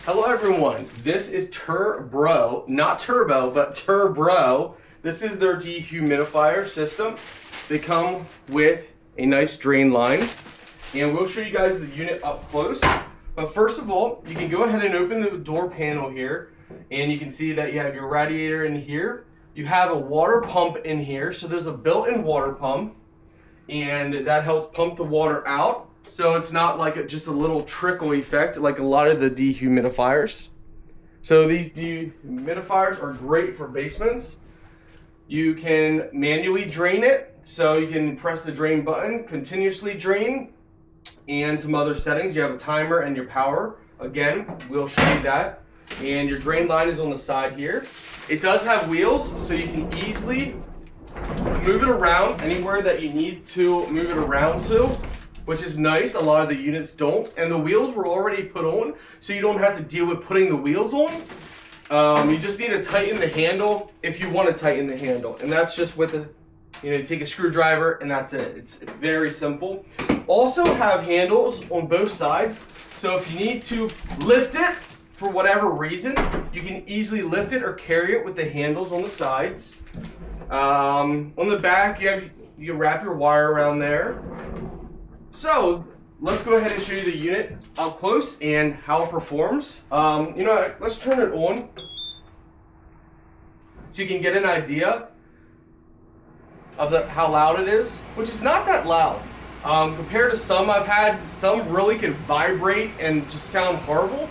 Hello everyone, this is Turbo, not Turbo, but Turbo. This is their dehumidifier system. They come with a nice drain line, and we'll show you guys the unit up close. But first of all, you can go ahead and open the door panel here, and you can see that you have your radiator in here. You have a water pump in here, so there's a built-in water pump, and that helps pump the water out. So it's not like just a little trickle effect like a lot of the dehumidifiers. So these dehumidifiers are great for basements. You can manually drain it, so you can press the drain button, continuously drain, and some other settings. You have a timer and your power. Again, we'll show you that. And your drain line is on the side here. It does have wheels, so you can easily move it around anywhere that you need to move it around to, which is nice. A lot of the units don't. And the wheels were already put on, so you don't have to deal with putting the wheels on. You just need to tighten the handle if you want to tighten the handle. And that's just with a, you take a screwdriver and that's it. It's very simple. Also have handles on both sides. So if you need to lift it for whatever reason, you can easily lift it or carry it with the handles on the sides. On the back, you wrap your wire around there. So let's go ahead and show you the unit up close and how it performs. Let's turn it on so you can get an idea of how loud it is, which is not that loud. Compared to some I've had, some really can vibrate and just sound horrible.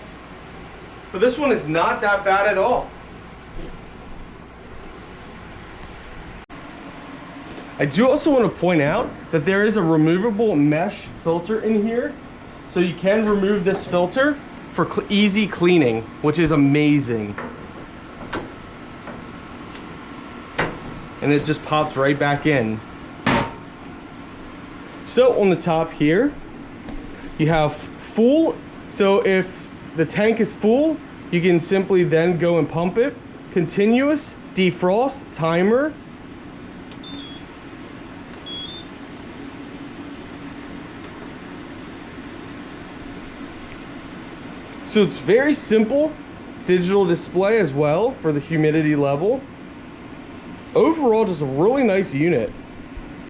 But this one is not that bad at all. I do also want to point out that there is a removable mesh filter in here. So you can remove this filter for easy cleaning, which is amazing. And it just pops right back in. So on the top here, you have full. So if the tank is full, you can simply then go and pump it. Continuous, defrost, timer. So it's very simple digital display as well for the humidity level. Overall, just a really nice unit.